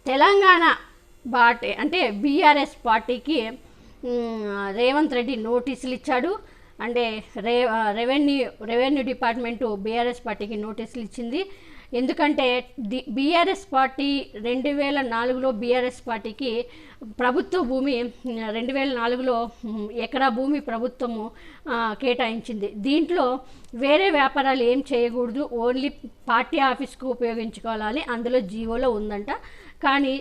తెలంగాణ అంటే బీఆర్ఎస్ పార్టీకి రేవంత్ రెడ్డి నోటీసులు ఇచ్చాడు. అంటే రెవెన్యూ డిపార్ట్మెంటు బీఆర్ఎస్ పార్టీకి నోటీసులు ఇచ్చింది. ఎందుకంటే బీఆర్ఎస్ పార్టీ 2004లో బీఆర్ఎస్ పార్టీకి ప్రభుత్వ భూమి 2004లో ఎకరా భూమి ప్రభుత్వము కేటాయించింది. దీంట్లో వేరే వ్యాపారాలు ఏం చేయకూడదు, ఓన్లీ పార్టీ ఆఫీస్కు ఉపయోగించుకోవాలని అందులో జీవోలో ఉందంట. కానీ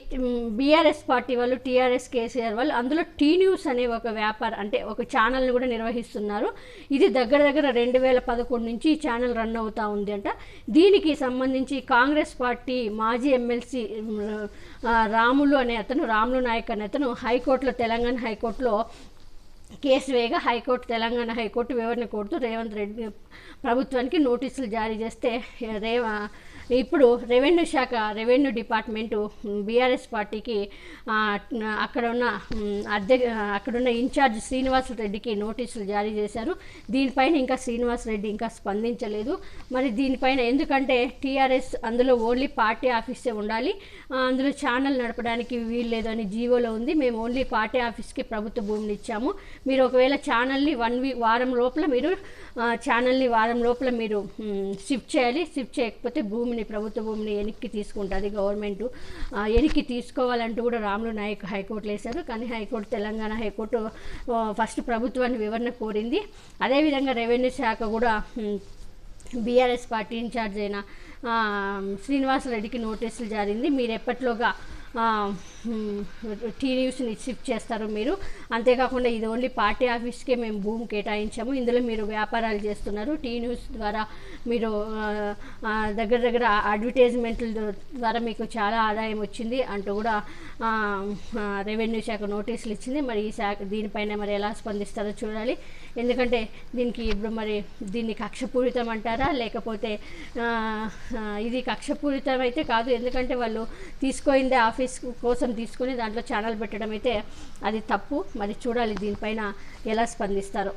బీఆర్ఎస్ పార్టీ వాళ్ళు, టీఆర్ఎస్ కేసీఆర్ వాళ్ళు అందులో టీ న్యూస్ అనే ఒక వ్యాపారం అంటే ఒక ఛానల్ని కూడా నిర్వహిస్తున్నారు. ఇది దగ్గర 2011 నుంచి ఈ ఛానల్ రన్ అవుతూ ఉంది అంట. దీనికి సంబంధించి కాంగ్రెస్ పార్టీ మాజీ ఎమ్మెల్సీ రాములు నాయక్ అనే అతను హైకోర్టులో, తెలంగాణ హైకోర్టులో కేసు వేయగా తెలంగాణ హైకోర్టు వివరణ కోరుతూ రేవంత్ రెడ్డి ప్రభుత్వానికి నోటీసులు జారీ చేస్తే ఇప్పుడు రెవెన్యూ డిపార్ట్మెంటు బీఆర్ఎస్ పార్టీకి అక్కడున్న ఇన్ఛార్జ్ శ్రీనివాస్ రెడ్డికి నోటీసులు జారీ చేశారు. దీనిపైన ఇంకా శ్రీనివాస్ రెడ్డి ఇంకా స్పందించలేదు. మరి దీనిపైన ఎందుకంటే టీఆర్ఎస్ అందులో ఓన్లీ పార్టీ ఆఫీసే ఉండాలి, అందులో ఛానల్ నడపడానికి వీల్లేదు అని జీవోలో ఉంది. మేము ఓన్లీ పార్టీ ఆఫీస్కి ప్రభుత్వ భూమిని ఇచ్చాము. మీరు ఒకవేళ ఛానల్ని వారం లోపల మీరు షిఫ్ట్ చేయాలి. షిఫ్ట్ చేయకపోతే ప్రభుత్వ భూమిని వెనక్కి తీసుకుంటుంది గవర్నమెంట్. వెనక్కి తీసుకోవాలంటూ కూడా రాములు నాయక్ హైకోర్టులో వేశారు. కానీ తెలంగాణ హైకోర్టు ఫస్ట్ ప్రభుత్వాన్ని వివరణ కోరింది. అదేవిధంగా రెవెన్యూ శాఖ కూడా బీఆర్ఎస్ పార్టీ ఇన్ఛార్జ్ అయిన శ్రీనివాసరెడ్డికి నోటీసులు జారింది. మీరు ఎప్పట్లోగా టీ న్యూస్ని షిఫ్ట్ చేస్తారు మీరు, అంతేకాకుండా ఇది ఓన్లీ పార్టీ ఆఫీస్కే మేము భూమి కేటాయించాము, ఇందులో మీరు వ్యాపారాలు చేస్తున్నారు, టీ న్యూస్ ద్వారా మీరు దగ్గర అడ్వర్టైజ్మెంట్ల ద్వారా మీకు చాలా ఆదాయం వచ్చింది అంటూ కూడా రెవెన్యూ శాఖ నోటీసులు ఇచ్చింది. మరి ఈ శాఖ దీనిపైన మరి ఎలా స్పందిస్తారో చూడాలి. ఎందుకంటే దీన్ని కక్షపూరితం అంటారా, లేకపోతే ఇది కక్షపూరితం అయితే కాదు. ఎందుకంటే వాళ్ళు తీసుకోయిందే ఆఫీస్ కోసం తీసుకొని దాంట్లో ఛానల్ పెట్టడం అయితే అది తప్పు. మరి చూడాలి దీనిపైన ఎలా స్పందిస్తారో.